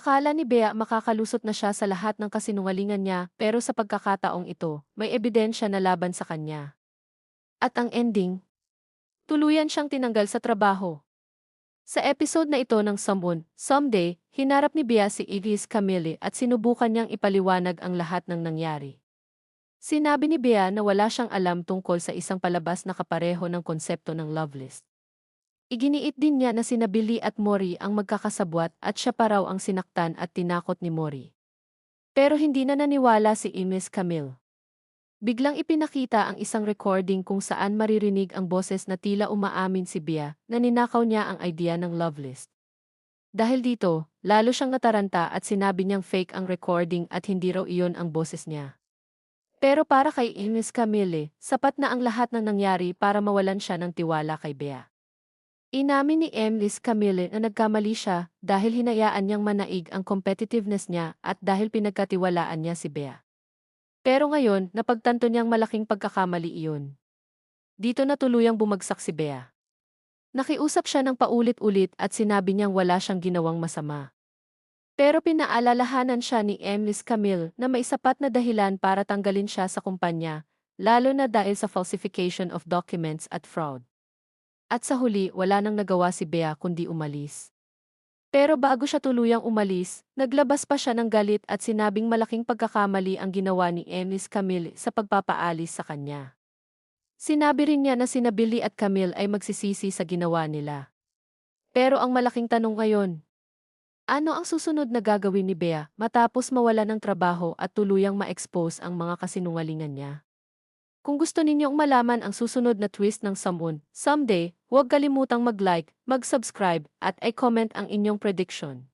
Akala ni Bea makakalusot na siya sa lahat ng kasinungalingan niya pero sa pagkakataong ito, may ebidensya na laban sa kanya. At ang ending, tuluyan siyang tinanggal sa trabaho. Sa episode na ito ng Someday, hinarap ni Bea si Igis Camille at sinubukan niyang ipaliwanag ang lahat ng nangyari. Sinabi ni Bea na wala siyang alam tungkol sa isang palabas na kapareho ng konsepto ng love list. Iginiit din niya na sina Billy at Mori ang magkakasabwat at siya pa raw ang sinaktan at tinakot ni Mori. Pero hindi na naniwala si Ines Camille. Biglang ipinakita ang isang recording kung saan maririnig ang boses na tila umaamin si Bea na ninakaw niya ang idea ng love list. Dahil dito, lalo siyang nataranta at sinabi niyang fake ang recording at hindi raw iyon ang boses niya. Pero para kay Ines Camille, sapat na ang lahat ng nangyari para mawalan siya ng tiwala kay Bea. Inamin ni Ines Camille na nagkamali siya dahil hinayaan niyang manaig ang competitiveness niya at dahil pinagkatiwalaan niya si Bea. Pero ngayon, napagtanto niyang malaking pagkakamali iyon. Dito na tuluyang bumagsak si Bea. Nakiusap siya ng paulit-ulit at sinabi niyang wala siyang ginawang masama. Pero pinaalalahanan siya ni Ines Camille na may sapat na dahilan para tanggalin siya sa kumpanya, lalo na dahil sa falsification of documents at fraud. At sa huli, wala nang nagawa si Bea kundi umalis. Pero bago siya tuluyang umalis, naglabas pa siya ng galit at sinabing malaking pagkakamali ang ginawa ni Ines Camille sa pagpapaalis sa kanya. Sinabi rin niya na sina Billy at Camille ay magsisisi sa ginawa nila. Pero ang malaking tanong ngayon, ano ang susunod na gagawin ni Bea matapos mawala ng trabaho at tuluyang ma-expose ang mga kasinungalingan niya? Kung gusto ninyong malaman ang susunod na twist ng Someday, huwag kalimutang mag-like, mag-subscribe, at i-comment ang inyong prediction.